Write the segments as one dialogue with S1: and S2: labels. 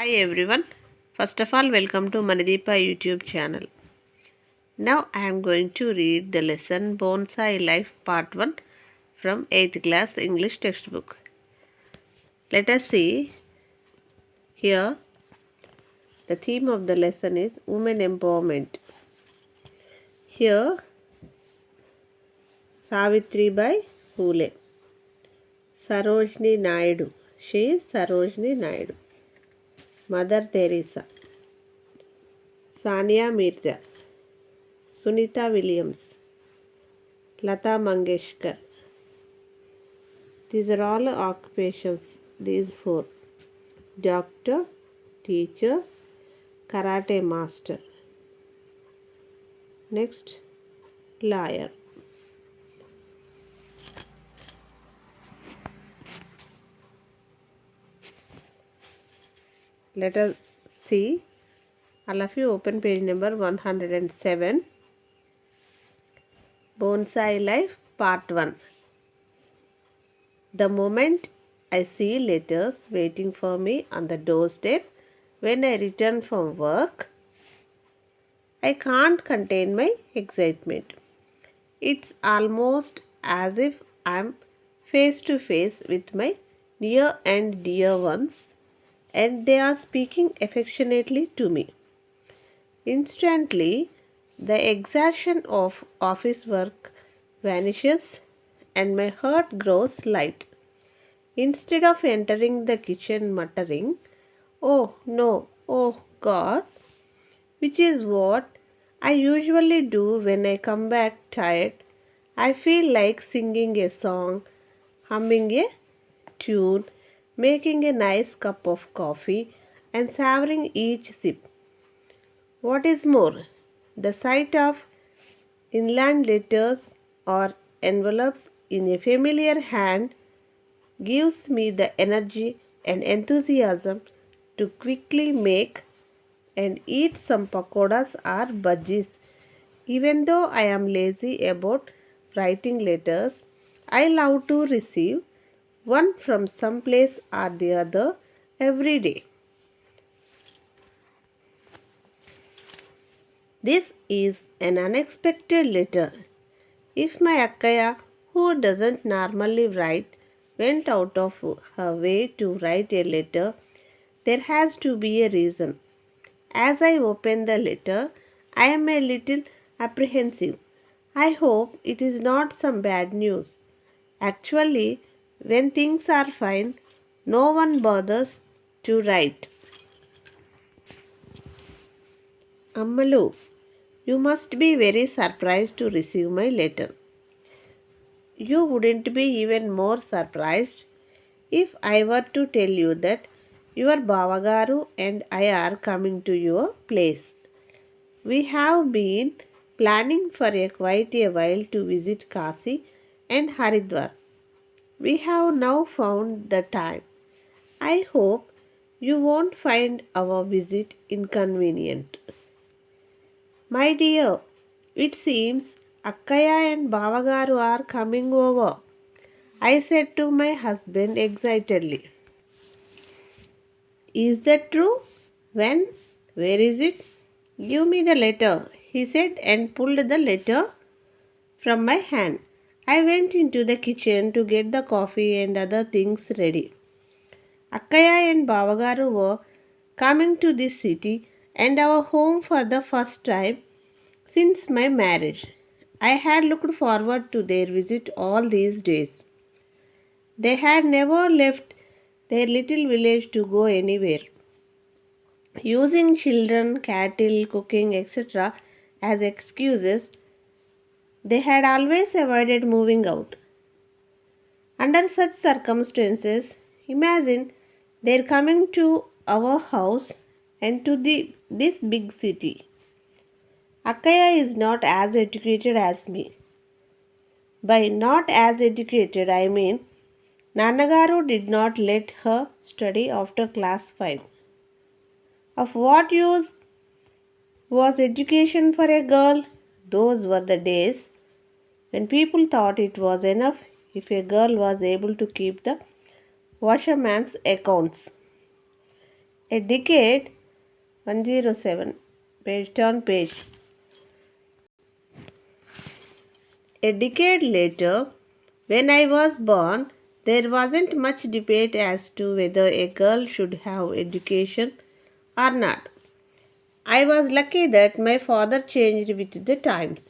S1: Hi everyone. First of all, welcome to Manideepa YouTube channel. Now I am going to read the lesson Bonsai Life Part 1 from 8th class English textbook. Let us see here. The theme of the lesson is women empowerment. Here Savitri by Phule. Sarojini Naidu. She is Sarojini Naidu. Mother Teresa. Sania Mirza. Sunita Williams. Lata Mangeshkar. These are all occupations, these four. Doctor, teacher, karate master. Next, lawyer. Let us see. All of you open page number 107. Bonsai Life Part 1. The moment I see letters waiting for me on the doorstep when I return from work, I can't contain my excitement. It's almost as if I'm face to face with my near and dear ones and they are speaking affectionately to me. Instantly, the exhaustion of office work vanishes and my heart grows light. Instead of entering the kitchen muttering, "Oh no, oh God," which is what I usually do when I come back tired, I feel like singing a song, humming a tune, making a nice cup of coffee, and savoring each sip. What is more, the sight of inland letters or envelopes in a familiar hand gives me the energy and enthusiasm to quickly make and eat some pakodas or bhajis. Even though I am lazy about writing letters, I love to receive one from some place or the other every day. This is an unexpected letter. If my Akkaya, who doesn't normally write, went out of her way to write a letter, there has to be a reason. As I open the letter, I am a little apprehensive. I hope it is not some bad news. Actually, when things are fine, no one bothers to write. Ammalu, you must be very surprised to receive my letter. You wouldn't be even more surprised if I were to tell you that your Bavagaru and I are coming to your place. We have been planning for quite a while to visit Kasi and Haridwar. We have now found the time. I hope you won't find our visit inconvenient. My dear, it seems Akkaya and Bavagaru are coming over, I said to my husband excitedly. Is that true? When? Where is it? Give me the letter, he said and pulled the letter from my hand. I went into the kitchen to get the coffee and other things ready. Akkaya and Bavagaru were coming to this city and our home for the first time since my marriage. I had looked forward to their visit all these days. They had never left their little village to go anywhere. Using children, cattle, cooking, etc. as excuses, they had always avoided moving out. Under such circumstances, imagine their coming to our house and to this big city. Akkaya is not as educated as me. By not as educated, I mean Nannagaru did not let her study after class 5. Of what use was education for a girl? Those were the days when people thought it was enough if a girl was able to keep the washerman's accounts. A decade 107 page turn page. A decade later, when I was born, there wasn't much debate as to whether a girl should have education or not. I was lucky that my father changed with the times.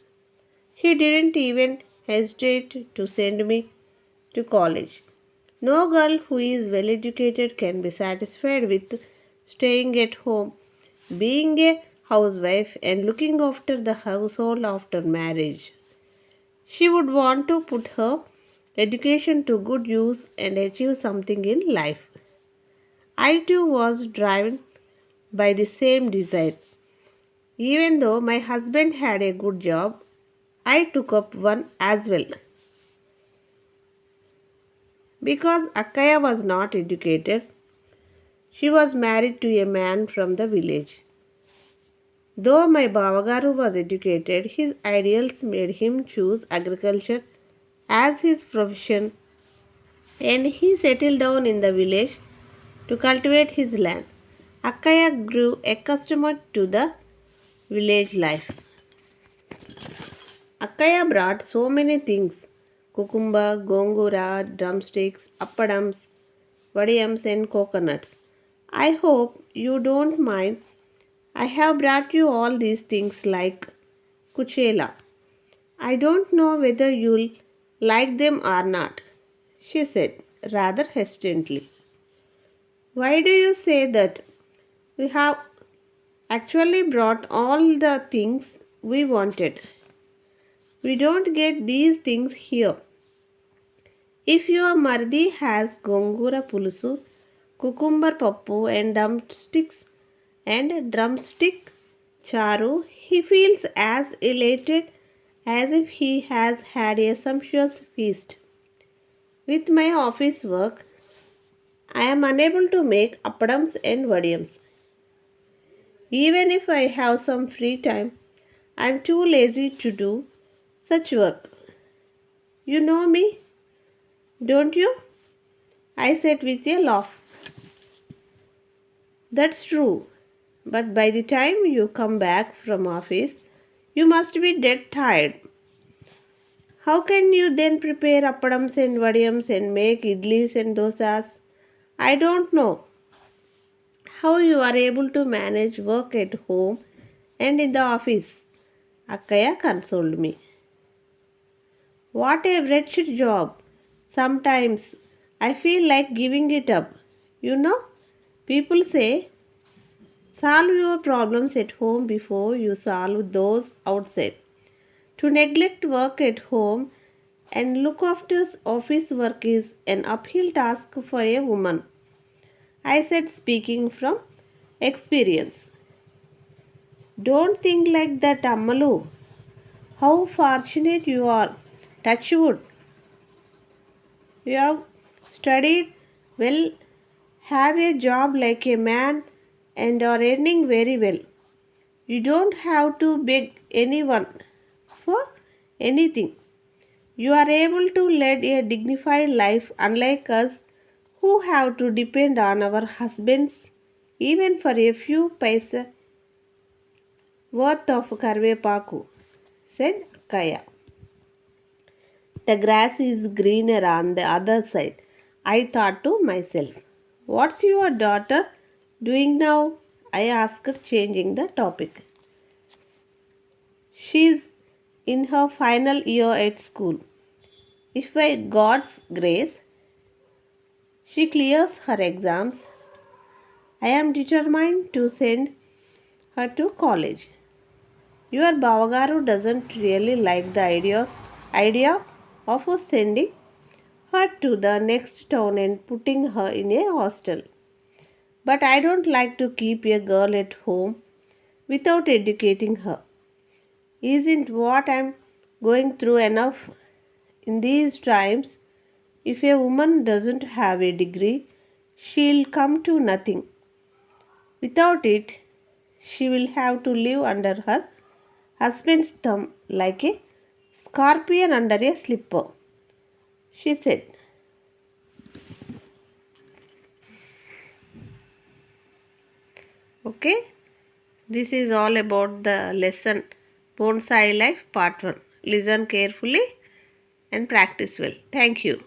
S1: He didn't even hesitate to send me to college. No girl who is well educated can be satisfied with staying at home, being a housewife, and looking after the household after marriage. She would want to put her education to good use and achieve something in life. I too was driven by the same desire. Even though my husband had a good job, I took up one as well. Because Akaya was not educated, she was married to a man from the village. Though my Bavagaru was educated, his ideals made him choose agriculture as his profession, and he settled down in the village to cultivate his land. Akaya grew accustomed to the village life. Akaya brought so many things: cucumber, gongura, drumsticks, appadams, vadiyams, and coconuts. I hope you don't mind. I have brought you all these things like kuchela. I don't know whether you'll like them or not, she said rather hesitantly. Why do you say that? We have actually brought all the things we wanted. We don't get these things here. If your mardi has gongura pulusu, cucumber pappu and drumstick charu, he feels as elated as if he has had a sumptuous feast. With my office work, I am unable to make appadams and vadiyams. Even if I have some free time, I am too lazy to do such work. You know me, don't you? I said with a laugh. That's true. But by the time you come back from office, you must be dead tired. How can you then prepare appadams and vadiyams and make idlis and dosas? I don't know how you are able to manage work at home and in the office. Akkaya consoled me. What a wretched job. Sometimes I feel like giving it up. You know, people say solve your problems at home before you solve those outside. To neglect work at home and look after office work is an uphill task for a woman. I said, speaking from experience. Don't think like that, Ammalu. How fortunate you are. Touch wood. You have studied well, have a job like a man, and are earning very well. You don't have to beg anyone for anything. You are able to lead a dignified life, unlike us who have to depend on our husbands even for a few paisa worth of karvepaku, said Kaya. The grass is greener on the other side, I thought to myself. What's your daughter doing now? I asked, changing the topic. She's in her final year at school. If by God's grace she clears her exams, I am determined to send her to college. Your Bavagaru doesn't really like the idea of sending her to the next town and putting her in a hostel. But I don't like to keep a girl at home without educating her. Isn't what I'm going through enough in these times? If a woman doesn't have a degree, she'll come to nothing. Without it, she will have to live under her husband's thumb like a scorpion under a slipper, she said. Okay, this is all about the lesson Bonsai Life Part 1. Listen carefully and practice well. Thank you.